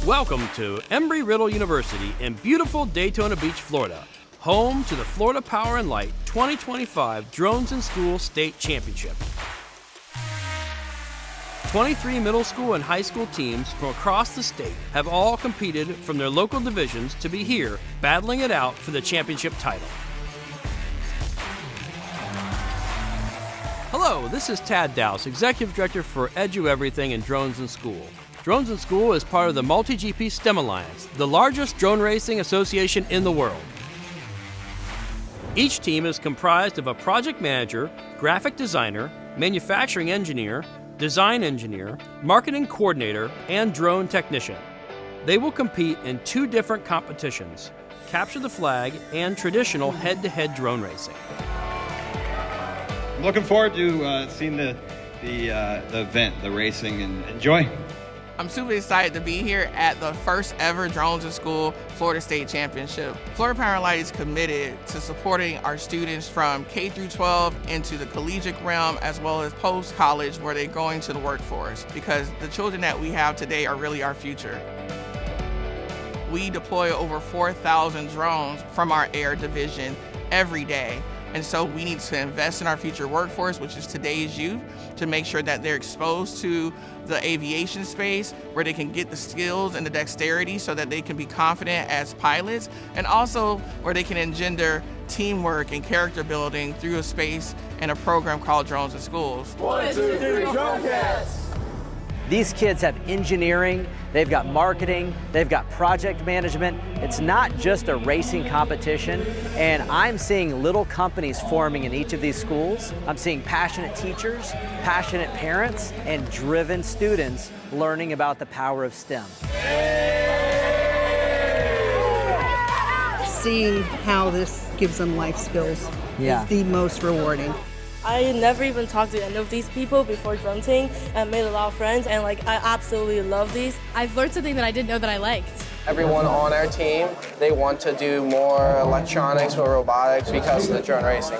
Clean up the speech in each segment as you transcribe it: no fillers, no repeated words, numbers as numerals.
Welcome to Embry-Riddle University in beautiful Daytona Beach, Florida, home to the Florida Power & Light 2025 Drones in School State Championship. 23 middle school and high school teams from across the state have all competed from their local divisions to be here battling it out for the championship title. Hello, this is Tad Dowse, Executive Director for Edu Everything and Drones in School. Drones in School is part of the Multi-GP STEM Alliance, the largest drone racing association in the world. Each team is comprised of a project manager, graphic designer, manufacturing engineer, design engineer, marketing coordinator, and drone technician. They will compete in 2 different competitions, capture the flag and traditional head-to-head drone racing. I'm looking forward to seeing the event, the racing, and enjoy. I'm super excited to be here at the first ever Drones in School Florida State Championship. Florida Power & Light is committed to supporting our students from K through 12 into the collegiate realm as well as post-college where they're going to the workforce, because the children that we have today are really our future. We deploy over 4,000 drones from our air division every day. And so we need to invest in our future workforce, which is today's youth, to make sure that they're exposed to the aviation space where they can get the skills and the dexterity so that they can be confident as pilots, and also where they can engender teamwork and character building through a space and a program called Drones in Schools. 1, 2, 3, Dronecast! These kids have engineering, they've got marketing, they've got project management. It's not just a racing competition, and I'm seeing little companies forming in each of these schools. I'm seeing passionate teachers, passionate parents, and driven students learning about the power of STEM. Seeing how this gives them life skills is the most rewarding. I never even talked to any of these people before drone team and made a lot of friends, and I absolutely love these. I've learned something that I didn't know that I liked. Everyone on our team, they want to do more electronics or robotics because of the drone racing.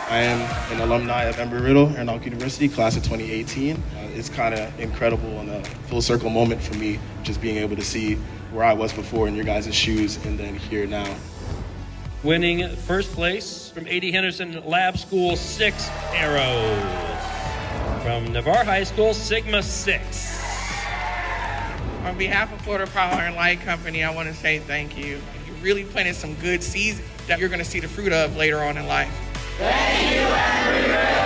I am an alumni of Embry-Riddle University, class of 2018. It's kind of incredible and a full circle moment for me, just being able to see where I was before in your guys' shoes and then here now. Winning first place from A.D. Henderson Lab School 6 arrows. From Navarre High School, Sigma 6. On behalf of Florida Power & Light Company, I want to say thank you. You really planted some good seeds that you're going to see the fruit of later on in life. Thank you, everybody!